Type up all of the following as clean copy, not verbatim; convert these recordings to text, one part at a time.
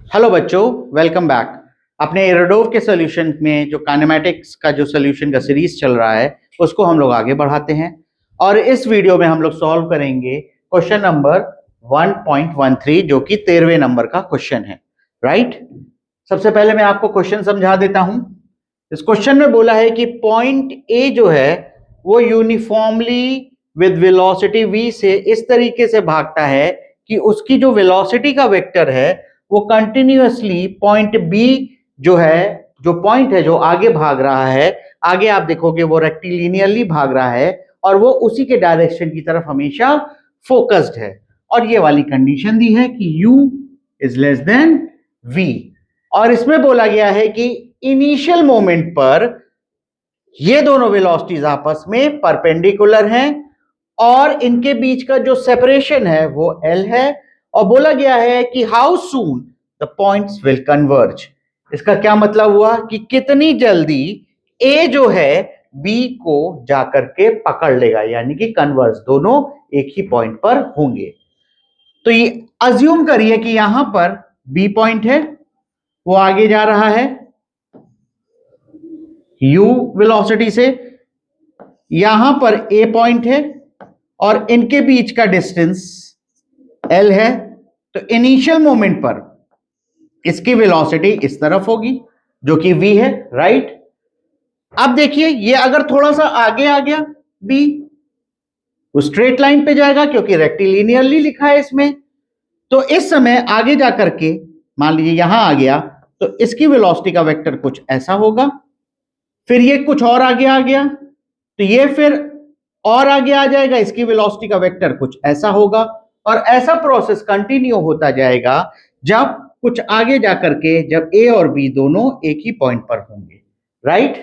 Hello बच्चों, welcome back. अपने एरोडोव के सॉल्यूशन में जो काइनेमैटिक्स का जो सॉल्यूशन का सीरीज चल रहा है उसको हम लोग आगे बढ़ाते हैं और इस वीडियो में हम लोग सॉल्व करेंगे क्वेश्चन नंबर 1.13 जो कि 13वें नंबर का क्वेश्चन है। राइट। सबसे पहले मैं आपको क्वेश्चन समझा देता हूं। इस क्वेश्चन में बोला है कि पॉइंट ए जो है वो यूनिफॉर्मली विद वेलोसिटी v से इस तरीके से भागता है कि उसकी जो वेलोसिटी का वेक्टर है वो कंटिन्यूअसली पॉइंट बी जो है, जो पॉइंट है जो आगे भाग रहा है, आगे आप देखोगे वो रेक्टिलिनियरली भाग रहा है और वो उसी के डायरेक्शन की तरफ हमेशा फोकस्ड है। और ये वाली कंडीशन दी है कि u is less than v। और इसमें बोला गया है कि इनिशियल मोमेंट पर ये दोनों वेलोसिटीज आपस में परपेंडिकुलर हैं और इनके बीच का जो सेपरेशन है वो l है। और बोला गया है कि how soon the points will converge. इसका क्या मतलब हुआ कि कितनी जल्दी a जो है b को जाकर के पकड़ लेगा, यानी कि कन्वर्ज दोनों एक ही पॉइंट पर होंगे। तो ये अज्यूम करिए कि यहां पर b पॉइंट है, वो आगे जा रहा है u वेलोसिटी से, यहां पर a पॉइंट है और इनके बीच का डिस्टेंस l है। तो इनिशियल मोमेंट पर इसकी वेलोसिटी इस तरफ होगी जो कि v है। राइट। अब देखिए ये अगर थोड़ा सा आगे आ गया b, वो स्ट्रेट लाइन पे जाएगा क्योंकि रेक्टिलिनियरली लिखा है इसमें। तो इस समय आगे जाकर के मान लीजिए यहां आ गया तो इसकी वेलोसिटी का वेक्टर कुछ ऐसा होगा। फिर ये कुछ और आगे आ गया तो ये फिर और आगे आ जाएगा, इसकी वेलोसिटी का वेक्टर कुछ ऐसा होगा और ऐसा प्रोसेस कंटिन्यू होता जाएगा जब कुछ आगे जाकर के जब a और b दोनों एक ही पॉइंट पर होंगे। राइट।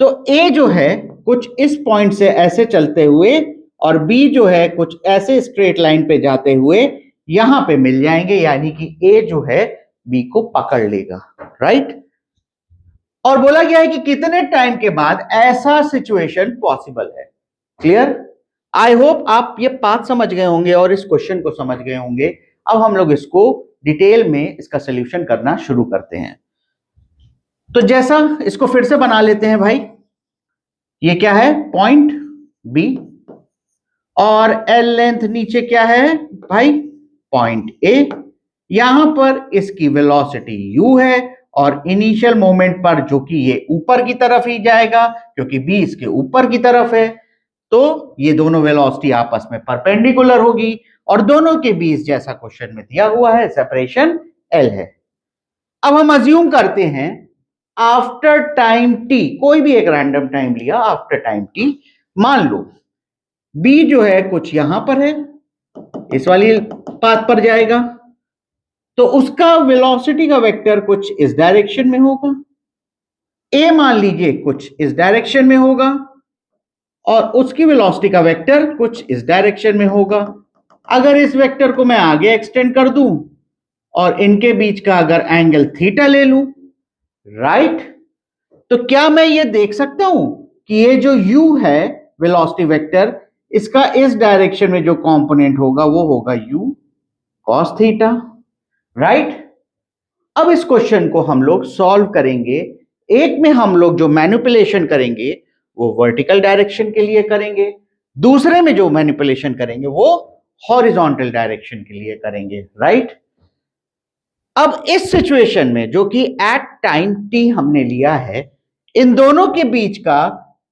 तो a जो है कुछ इस पॉइंट से ऐसे चलते हुए और b जो है कुछ ऐसे स्ट्रेट लाइन पे जाते हुए यहां पे मिल जाएंगे, यानी कि a जो है b को पकड़ लेगा। राइट। और बोला गया है कि कितने टाइम के बाद ऐसा सिचुएशन पॉसिबल है। क्लियर? आई होप आप ये बात समझ गए होंगे और इस क्वेश्चन को समझ गए होंगे। अब हम लोग इसको डिटेल में इसका सॉल्यूशन करना शुरू करते हैं। तो जैसा इसको फिर से बना लेते हैं भाई। ये क्या है? पॉइंट बी और एल लेंथ नीचे क्या है भाई? Point A. यहां पर इसकी वेलोसिटी u है और इनिशियल मोमेंट पर जो कि ये ऊपर की तरफ ही जाएगा क्योंकि b इसके ऊपर की तरफ है, तो ये दोनों वेलोसिटी आपस में परपेंडिकुलर होगी और दोनों के बीच जैसा क्वेश्चन में दिया हुआ है सेपरेशन l है। अब हम अज्यूम करते हैं आफ्टर टाइम t, कोई भी एक रैंडम टाइम लिया, आफ्टर टाइम t मान लो b जो है कुछ यहां पर है, इस वाली पाथ पर जाएगा तो उसका वेलोसिटी का वेक्टर कुछ इस डायरेक्शन में होगा। a मान लीजिए कुछ इस डायरेक्शन में होगा और उसकी वेलोसिटी का वेक्टर कुछ इस डायरेक्शन में होगा। अगर इस वेक्टर को मैं आगे एक्सटेंड कर दूं और इनके बीच का अगर एंगल थीटा ले लूं, राइट, तो क्या मैं ये देख सकता हूं कि ये जो u है वेलोसिटी वेक्टर, इसका इस डायरेक्शन में जो कंपोनेंट होगा वो होगा u cos थीटा। राइट। अब इस क्वेश्चन को हम लोग सॉल्व करेंगे। एक में हम लोग जो मैनिपुलेशन करेंगे वो वर्टिकल डायरेक्शन के लिए करेंगे, दूसरे में जो मैनिपुलेशन करेंगे वो हॉरिजॉन्टल डायरेक्शन के लिए करेंगे। राइट। अब इस सिचुएशन में जो कि एट टाइम t हमने लिया है, इन दोनों के बीच का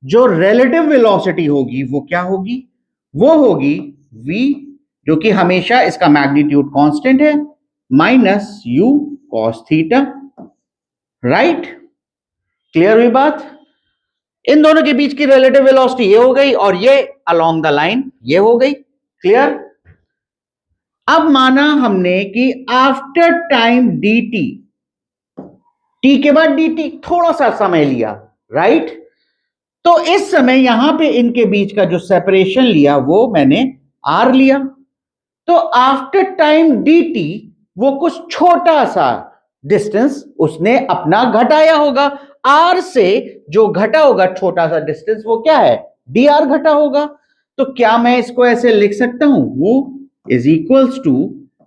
जो रिलेटिव वेलोसिटी होगी वो क्या होगी? वो होगी v, जो कि हमेशा इसका मैग्नीट्यूड कांस्टेंट है, minus u cos theta. Right. Clear हुई बात? इन दोनों के बीच की रिलेटिव वेलोसिटी ये हो गई और ये अलोंग द लाइन ये हो गई। क्लियर? अब माना हमने कि आफ्टर टाइम dt, t के बाद dt थोड़ा सा समय लिया। राइट। तो इस समय यहां पे इनके बीच का जो सेपरेशन लिया वो मैंने r लिया। तो आफ्टर टाइम dt वो कुछ छोटा सा डिस्टेंस उसने अपना घटाया होगा। r से जो घटा होगा छोटा सा डिस्टेंस वो क्या है? dr घटा होगा। तो क्या मैं इसको ऐसे लिख सकता हूं? वो is equals to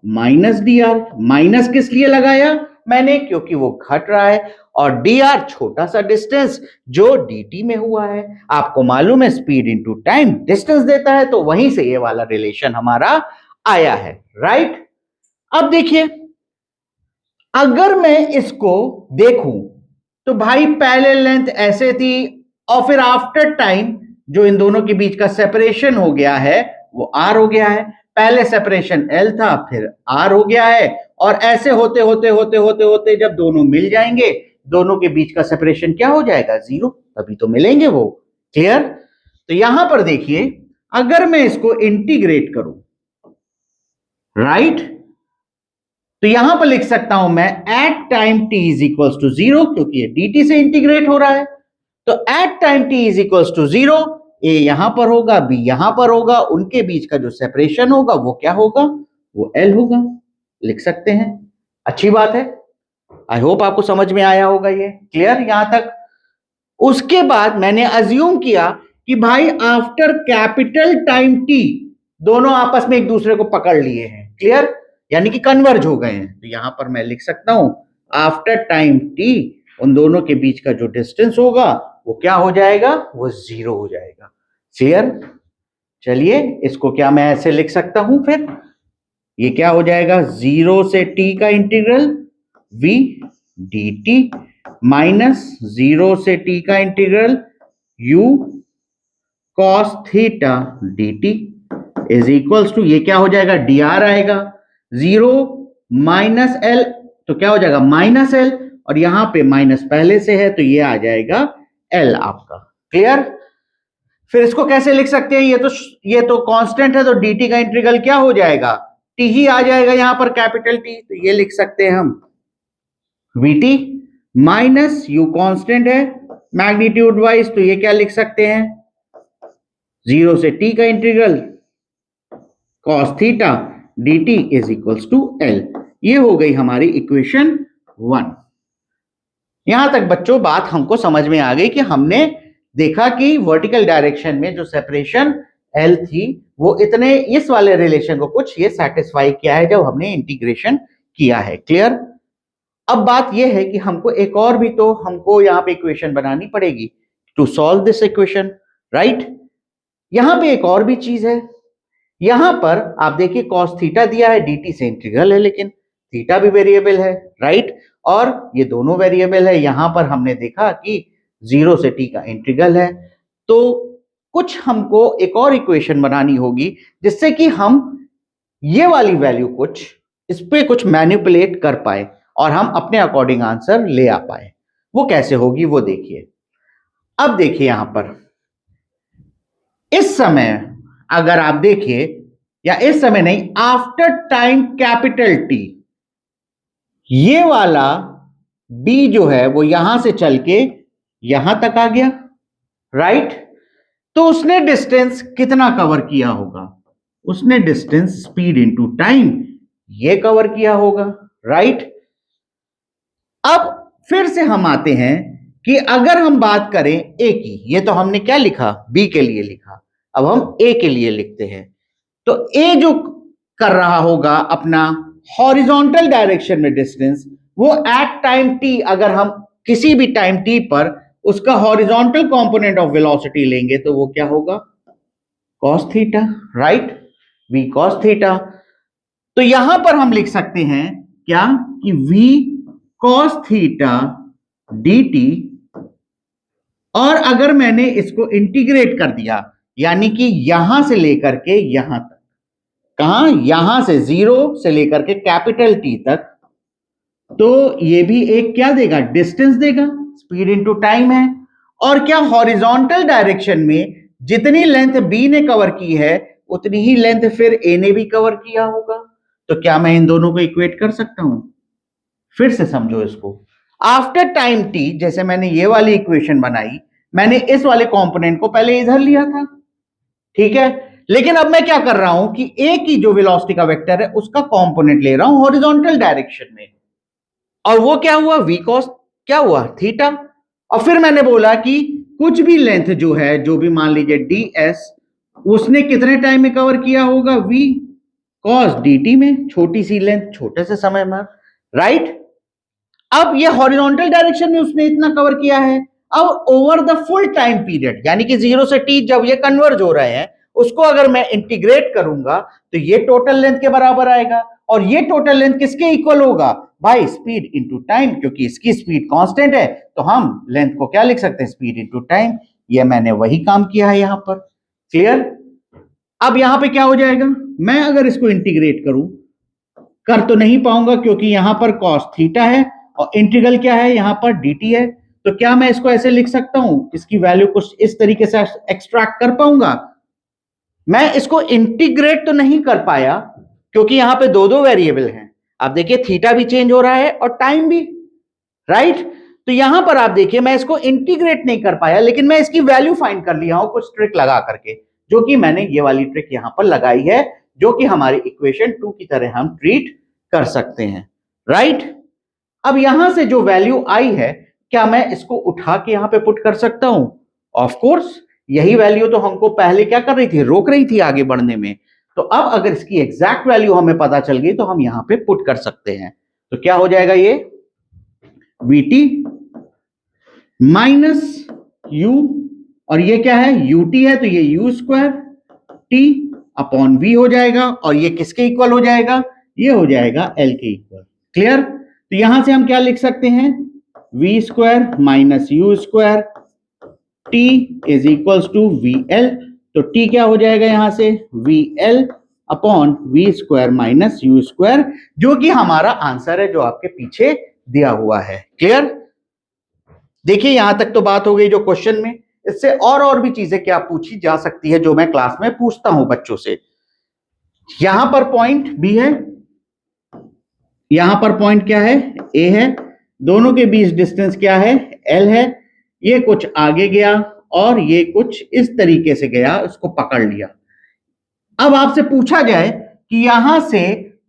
minus D R. Minus किस लिए लगाया मैंने, क्योंकि वो घट रहा है, और डी आर छोटा सा डिस्टेंस जो dt में हुआ है। आपको मालूम है स्पीड इनटू टाइम डिस्टेंस देता है, तो वहीं से ये वाला रिलेशन हमारा आया है, राइट। अब देखिए, अगर मैं इसको देखूं तो भाई पहले लेंथ ऐसे थी, और फिर आफ्टर टाइम जो इन दोनों के बीच का सेपरेशन हो गया है वो r हो गया है। पहले सेपरेशन l था, फिर r हो गया है, और ऐसे होते होते होते होते होते जब दोनों मिल जाएंगे, दोनों के बीच का सेपरेशन क्या हो जाएगा, 0, तभी तो मिलेंगे वो। क्लियर। तो यहां पर देखिए, अगर मैं इसको इंटीग्रेट करूं, राइट, तो यहां पर लिख सकता हूं मैं at time t is equals to 0, क्योंकि ये dt से इंटीग्रेट हो रहा है। तो at time t is equals to 0, a यहां पर होगा, b यहां पर होगा, उनके बीच का जो सेपरेशन होगा वो क्या होगा, वो l होगा। लिख सकते हैं, अच्छी बात है। आई होप आपको समझ में आया होगा ये। क्लियर यहां तक। उसके बाद मैंने अज्यूम किया कि भाई आफ्टर कैपिटल टाइम t दोनों आपस में एक दूसरे को पकड़ लिए हैं। क्लियर, यानी कि कन्वर्ज हो गए हैं। तो यहां पर मैं लिख सकता हूं आफ्टर टाइम t उन दोनों के बीच का जो डिस्टेंस होगा वो क्या हो जाएगा, वो 0 हो जाएगा। क्लियर। चलिए इसको क्या मैं ऐसे लिख सकता हूं, फिर ये क्या हो जाएगा, 0 से t का इंटीग्रल v dt माइनस 0 से t का integral u cos theta dt is equals to, ये क्या हो जाएगा, dr आएगा, 0 माइनस l, तो क्या हो जाएगा माइनस l, और यहां पे माइनस पहले से है तो ये आ जाएगा l आपका। क्लियर। फिर इसको कैसे लिख सकते हैं, ये तो कांस्टेंट है, तो dt का इंटीग्रल क्या हो जाएगा, t ही आ जाएगा यहां पर, कैपिटल T। तो ये लिख सकते हैं हम vt माइनस u कांस्टेंट है मैग्नीट्यूड वाइज, तो ये क्या लिख सकते हैं, 0 से t का integral cos theta dt is equals to l। ये हो गई हमारी इक्वेशन 1। यहां तक बच्चों बात हमको समझ में आ गई कि हमने देखा कि वर्टिकल डायरेक्शन में जो सेपरेशन L थी वो इतने इस वाले रिलेशन को कुछ ये सेटिस्फाई किया है जब हमने इंटीग्रेशन किया है। क्लियर। अब बात यह है कि हमको एक और भी तो हमको यहां पे इक्वेशन बनानी पड़ेगी to solve this equation, right. यहां पे एक और भी चीज है, यहां पर आप देखिए cos थीटा दिया है, dt से इंटीग्रल है, लेकिन थीटा भी वेरिएबल है, राइट, और ये दोनों वेरिएबल है। यहां पर हमने देखा कि 0 से t का इंटीग्रल है, तो कुछ हमको एक और इक्वेशन बनानी होगी जिससे कि हम ये वाली वैल्यू कुछ इस पे कुछ मैनिपुलेट कर पाए और हम अपने अकॉर्डिंग आंसर ले आ पाए। वो कैसे होगी वो देखिए। अब देखिए यहां पर इस समय अगर आप देखिए, या इस समय नहीं, आफ्टर टाइम कैपिटल T, ये वाला B जो है वो यहां से चल के यहां तक आ गया, राइट। तो उसने डिस्टेंस कितना कवर किया होगा, उसने डिस्टेंस स्पीड इनटू टाइम ये कवर किया होगा, राइट। अब फिर से हम आते हैं कि अगर हम बात करें A की, ये तो हमने क्या लिखा, B के लिए लिखा, अब हम A के लिए लिखते हैं। तो A जो कर रहा होगा अपना हॉरिजॉन्टल डायरेक्शन में डिस्टेंस, वो एट टाइम T, अगर हम किसी भी टाइम T पर उसका हॉरिजॉन्टल कंपोनेंट ऑफ वेलोसिटी लेंगे तो वो क्या होगा, cos theta, right, v cos theta. तो यहां पर हम लिख सकते हैं क्या कि v cos थीटा dt, और अगर मैंने इसको इंटीग्रेट कर दिया, यानी कि यहां से लेकर के यहां तक, कहां, यहां से 0 से लेकर के कैपिटल T तक, तो ये भी एक क्या देगा, डिस्टेंस देगा, स्पीड इनटू टाइम है। और क्या हॉरिजॉन्टल डायरेक्शन में जितनी लेंथ B ने कवर की है उतनी ही लेंथ फिर A ने भी कवर किया होगा। तो क्या मैं इन दोनों को इक्वेट कर सकता हूं, फिर से समझो इसको। आफ्टर टाइम T, जैसे मैंने ये वाली इक्वेशन बनाई, मैंने इस वाले कंपोनेंट को पहले इधर लिया था, ठीक है, लेकिन अब मैं क्या कर रहा हूं कि A की जो वेलोसिटी का वेक्टर है उसका कंपोनेंट ले रहा हूं हॉरिजॉन्टल डायरेक्शन में, और वो क्या हुआ, v cos क्या हुआ, थीटा। और फिर मैंने बोला कि कुछ भी लेंथ जो है, जो भी मान लीजिए ds, उसने कितने टाइम में कवर किया होगा, v, कॉस dt में, छोटी सी लेंथ छोटे से समय में, राइट। अब ये हॉरिजॉन्टल डायरेक्शन में उसने इतना कवर किया है। अब over the full time period, यानी कि 0 से t जब ये कन्वर्ज हो रहे हैं, उसको अगर मैं इंटीग्रेट करूंगा तो ये टोटल लेंथ के बराबर आएगा। और ये टोटल लेंथ किसके इक्वल होगा भाई? स्पीड इनटू टाइम, क्योंकि इसकी स्पीड कांस्टेंट है तो हम लेंथ को क्या लिख सकते हैं? Speed into time. ये मैंने वही काम किया है यहां पर। क्लियर? अब यहां पे क्या हो जाएगा? मैं अगर इसको इंटीग्रेट करूं, कर तो नहीं पाऊंगा क्योंकि यहां पर कॉस थीटा है और इंटीग्रल क्या है? यहां पर dt है। तो क्या मैं इसको ऐसे लिख सकता हूं? इसकी वैल्यू कुछ इस तरीके से एक्सट्रैक्ट कर पाऊंगा? मैं इसको इंटीग्रेट तो नहीं कर पाया क्योंकि यहां पे दो वेरिएबल हैं। आप देखिए थीटा भी चेंज हो रहा है और टाइम भी, राइट। तो यहां पर आप देखिए मैं इसको इंटीग्रेट नहीं कर पाया, लेकिन मैं इसकी वैल्यू फाइंड कर लिया हूं कुछ ट्रिक लगा करके, जो कि मैंने ये वाली ट्रिक यहां पर लगाई है, जो कि हमारी इक्वेशन 2 की तरह हम ट्रीट कर सकते हैं, राइट। अब यहां से जो वैल्यू आई है, क्या मैं इसको उठा के यहां पे पुट कर सकता हूं? Of course. यही वैल्यू तो हमको पहले क्या कर रही थी? रोक रही थी आगे बढ़ने में। तो अब अगर इसकी एग्जैक्ट वैल्यू हमें पता चल गई तो हम यहां पे पुट कर सकते हैं। तो क्या हो जाएगा? ये vt माइनस u, और ये क्या है? ut है, तो ये u square t upon v हो जाएगा। और ये किसके इक्वल हो जाएगा? ये हो जाएगा l के इक्वल। क्लियर? तो यहां से हम क्या लिख सकते हैं? v square minus u square t is equals to vl। तो t क्या हो जाएगा यहां से? vl upon v square minus u square, जो कि हमारा आंसर है जो आपके पीछे दिया हुआ है। क्लियर? देखिए यहां तक तो बात हो गई जो क्वेश्चन में। इससे और भी चीजें क्या पूछी जा सकती है जो मैं क्लास में पूछता हूं बच्चों से। यहां पर पॉइंट B है, यहां पर पॉइंट क्या है? A है। दोनों के बीच डिस्टेंस क्या है? L है। ये कुछ आगे गया और ये कुछ इस तरीके से गया, उसको पकड़ लिया। अब आपसे पूछा जाए कि यहां से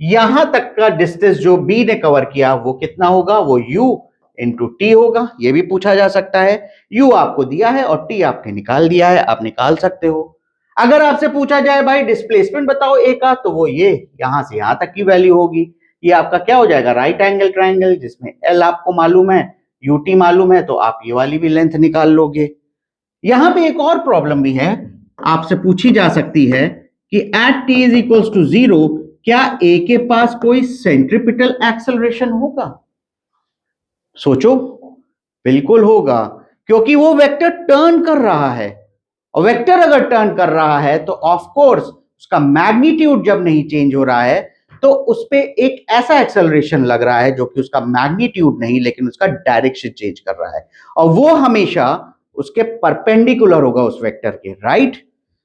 यहां तक का डिस्टेंस जो B ने कवर किया वो कितना होगा? वो U इंटू टी होगा। ये भी पूछा जा सकता है। U आपको दिया है और T आपने निकाल दिया है, आप निकाल सकते हो। अगर आपसे पूछा जाए भाई डिस्प्लेसमेंट बताओ A का, तो वो ये यहां से यहां तक की वैल्यू होगी। ये आपका क्या हो जाएगा? राइट एंगल ट्राइंगल, जिसमें L आपको मालूम है, UT मालूम है, तो आप ये वाली भी लेंथ निकाल लोगे। यहां पे एक और प्रॉब्लम भी है, आपसे पूछी जा सकती है कि at t is equals to 0 क्या A के पास कोई सेंट्रीपिटल एक्सेलरेशन होगा? सोचो। बिल्कुल होगा, क्योंकि वो वेक्टर टर्न कर रहा है। और वेक्टर अगर टर्न कर रहा है तो ऑफ कोर्स उसका मैग्नीट्यूड जब नहीं चेंज हो रहा है तो उस पे एक ऐसा एक्सेलरेशन लग रहा है जो कि उसका मैग्नीट्यूड नहीं लेकिन उसका डायरेक्शन चेंज कर रहा है, और वो हमेशा उसके परपेंडिकुलर होगा उस वेक्टर के, राइट।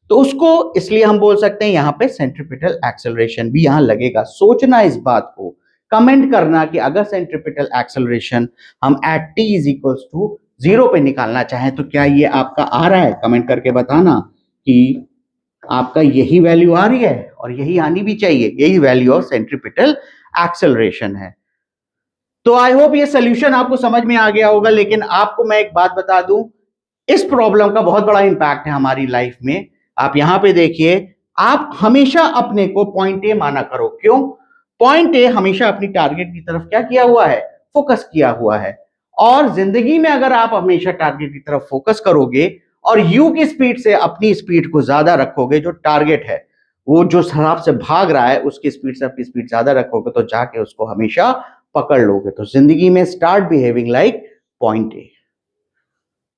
तो उसको इसलिए हम बोल सकते हैं यहां पे सेंट्रीपिटल एक्सेलरेशन भी यहां लगेगा। सोचना इस बात को, कमेंट करना कि अगर सेंट्रीपिटल एक्सेलरेशन हम at t is equals to 0 पे निकालना चाहें तो क्या ये आपका आ रहा है? कमेंट करके बताना कि आपका यही वैल्यू आ रही है, और यही आनी भी चाहिए, यही वैल्यू ऑफ सेंट्रीपिटल एक्सेलरेशन है। तो आई होप ये सोल्यूशन आपको समझ में आ गया होगा। लेकिन आपको मैं एक बात बता दूं, इस प्रॉब्लम का बहुत बड़ा इंपैक्ट है हमारी लाइफ में। आप यहां पे देखिए, आप हमेशा अपने को पॉइंट ए माना करो। क्यों? पॉइंट ए हमेशा अपनी टारगेट की तरफ क्या किया हुआ है? फोकस किया हुआ है। और जिंदगी में अगर आप हमेशा टारगेट की तरफ फोकस करोगे और यू की स्पीड से अपनी स्पीड को ज्यादा रखोगे, जो टारगेट है वो जो हिसाब से भाग रहा है उसकी स्पीड से अपनी स्पीड ज्यादा रखोगे, तो जाके उसको हमेशा पकड़ लोगे। तो जिंदगी में start behaving like point A.